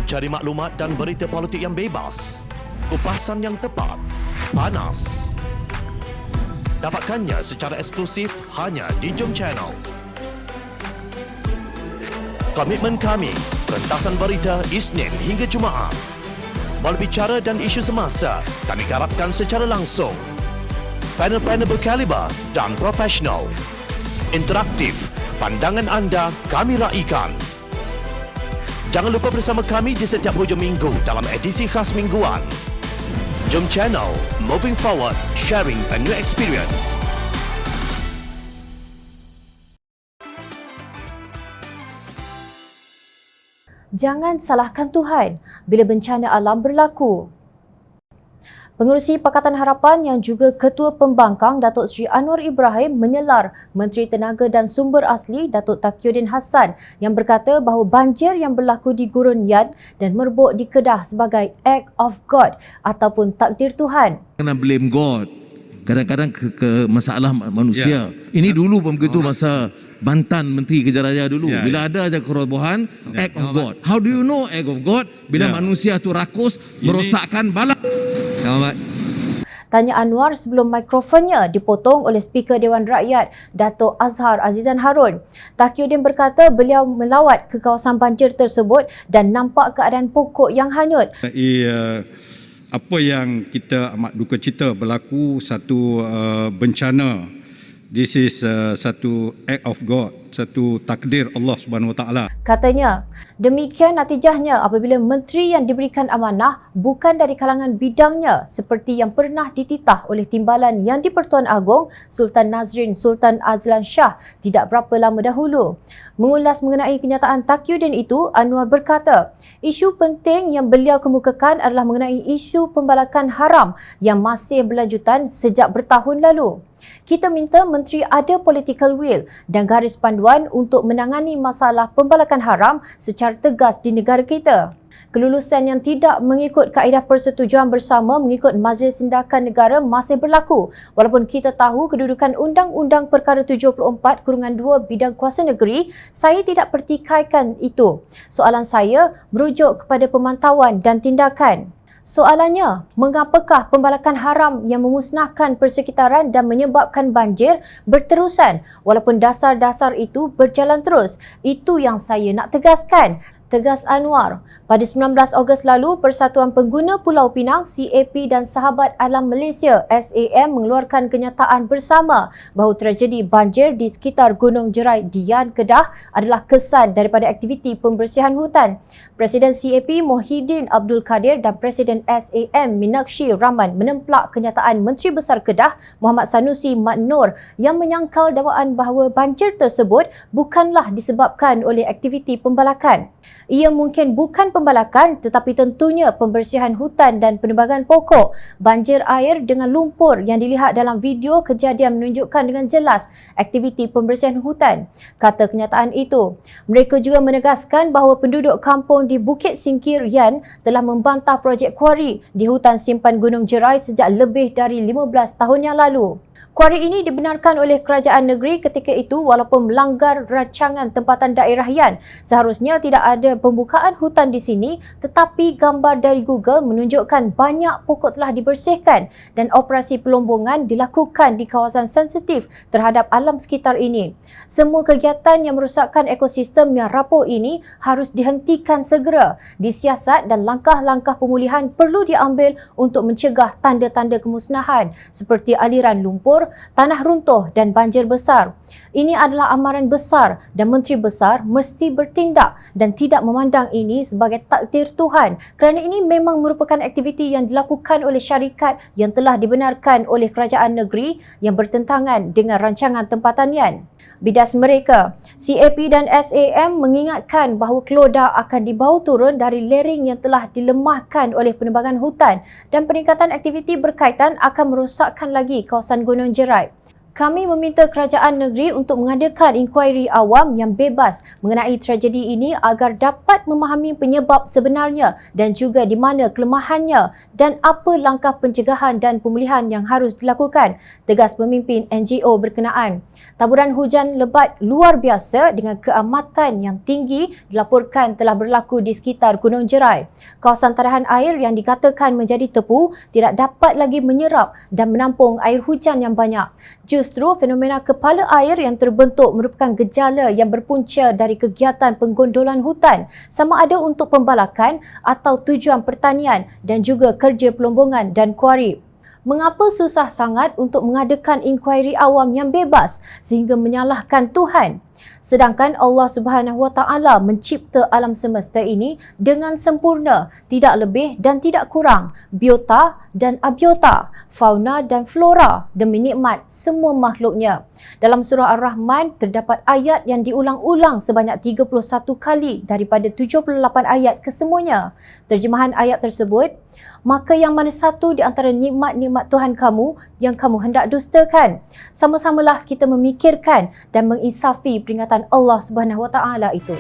Cari maklumat dan berita politik yang bebas, kupasan yang tepat, panas. Dapatkannya secara eksklusif hanya di Jom Channel. Komitmen kami, pentasan berita Isnin hingga Jumaat. Berbicara dan isu semasa, kami garapkan secara langsung. Panel-panel berkaliber dan profesional. Interaktif, pandangan anda kami raikan. Jangan lupa bersama kami di setiap hujung minggu dalam edisi khas mingguan. Jom Channel, moving forward, sharing a new experience. Jangan salahkan Tuhan bila bencana alam berlaku. Pengerusi Pakatan Harapan yang juga Ketua Pembangkang Datuk Seri Anwar Ibrahim menyelar Menteri Tenaga dan Sumber Asli Datuk Taqiyuddin Hassan yang berkata bahawa banjir yang berlaku di Gurun Yan dan Merbuk di Kedah sebagai act of God ataupun takdir Tuhan. Kena blame God. Kadang-kadang ke masalah manusia. Ini dulu pun begitu masa Bantan Menteri Kerja Raya dulu. Bila ada aja kerobohan, act of God. How do you know act of God? Bila manusia tu rakus, merosakkan bala. Tanya Anwar sebelum mikrofonnya dipotong oleh Speaker Dewan Rakyat Dato' Azhar Azizan Harun. Taqiyuddin berkata beliau melawat ke kawasan banjir tersebut dan nampak keadaan pokok yang hanyut. Apa yang kita amat duka cita berlaku satu bencana. This is satu act of God, satu takdir Allah Subhanahu Wa Taala. Katanya, demikian natijahnya apabila menteri yang diberikan amanah bukan dari kalangan bidangnya seperti yang pernah dititah oleh Timbalan Yang di-Pertuan Agong Sultan Nazrin Sultan Azlan Shah tidak berapa lama dahulu. Mengulas mengenai kenyataan Taqiyuddin itu, Anwar berkata, isu penting yang beliau kemukakan adalah mengenai isu pembalakan haram yang masih berlanjutan sejak bertahun lalu. Kita minta menteri ada political will dan garis panduan untuk menangani masalah pembalakan haram secara tegas di negara kita. Kelulusan yang tidak mengikut kaedah persetujuan bersama mengikut Majlis Tindakan Negara masih berlaku walaupun kita tahu kedudukan Undang-Undang Perkara 74/2 bidang kuasa negeri, saya tidak pertikaikan itu. Soalan saya merujuk kepada pemantauan dan tindakan. Soalannya, mengapakah pembalakan haram yang memusnahkan persekitaran dan menyebabkan banjir berterusan walaupun dasar-dasar itu berjalan terus? Itu yang saya nak tegaskan. Tegas Anwar. Pada 19 Ogos lalu, Persatuan Pengguna Pulau Pinang CAP dan Sahabat Alam Malaysia SAM mengeluarkan kenyataan bersama bahawa tragedi banjir di sekitar Gunung Jerai di Yan, Kedah adalah kesan daripada aktiviti pembersihan hutan. Presiden CAP Mohidin Abdul Kadir dan Presiden SAM Minakshi Rahman menemplak kenyataan Menteri Besar Kedah Muhammad Sanusi Mat Noor yang menyangkal dakwaan bahawa banjir tersebut bukanlah disebabkan oleh aktiviti pembalakan. Ia mungkin bukan pembalakan tetapi tentunya pembersihan hutan dan penebangan pokok. Banjir air dengan lumpur yang dilihat dalam video kejadian menunjukkan dengan jelas aktiviti pembersihan hutan. Kata kenyataan itu, mereka juga menegaskan bahawa penduduk kampung di Bukit Singkir Yan telah membantah projek kuari di hutan simpan Gunung Jerai sejak lebih dari 15 tahun yang lalu. Kuari ini dibenarkan oleh kerajaan negeri ketika itu walaupun melanggar rancangan tempatan daerah Yan. Seharusnya tidak ada pembukaan hutan di sini tetapi gambar dari Google menunjukkan banyak pokok telah dibersihkan dan operasi pelombongan dilakukan di kawasan sensitif terhadap alam sekitar ini. Semua kegiatan yang merosakkan ekosistem yang rapuh ini harus dihentikan segera. Disiasat dan langkah-langkah pemulihan perlu diambil untuk mencegah tanda-tanda kemusnahan seperti aliran lumpur, tanah runtuh dan banjir besar. Ini adalah amaran besar dan Menteri Besar mesti bertindak dan tidak memandang ini sebagai takdir Tuhan kerana ini memang merupakan aktiviti yang dilakukan oleh syarikat yang telah dibenarkan oleh kerajaan negeri yang bertentangan dengan rancangan tempatan Yan. Bidas mereka, CAP dan SAM mengingatkan bahawa Kelodah akan dibawa turun dari lereng yang telah dilemahkan oleh penebangan hutan dan peningkatan aktiviti berkaitan akan merosakkan lagi kawasan Gunung Jerai. Kami meminta kerajaan negeri untuk mengadakan inkuari awam yang bebas mengenai tragedi ini agar dapat memahami penyebab sebenarnya dan juga di mana kelemahannya dan apa langkah pencegahan dan pemulihan yang harus dilakukan, tegas pemimpin NGO berkenaan. Taburan hujan lebat luar biasa dengan keamatan yang tinggi dilaporkan telah berlaku di sekitar Gunung Jerai. Kawasan tadahan air yang dikatakan menjadi tepu tidak dapat lagi menyerap dan menampung air hujan yang banyak. Justru fenomena kepala air yang terbentuk merupakan gejala yang berpunca dari kegiatan penggondolan hutan sama ada untuk pembalakan atau tujuan pertanian dan juga kerja pelombongan dan kuari. Mengapa susah sangat untuk mengadakan inkuari awam yang bebas sehingga menyalahkan Tuhan? Sedangkan Allah Subhanahu Wa Taala mencipta alam semesta ini dengan sempurna, tidak lebih dan tidak kurang, biota dan abiota, fauna dan flora demi nikmat semua makhluknya. Dalam surah Ar-Rahman terdapat ayat yang diulang-ulang sebanyak 31 kali daripada 78 ayat kesemuanya. Terjemahan ayat tersebut, maka yang mana satu di antara nikmat-nikmat Tuhan kamu yang kamu hendak dustakan? Sama-samalah kita memikirkan dan menginsafi peringatan Allah Subhanahu Wa Taala itu.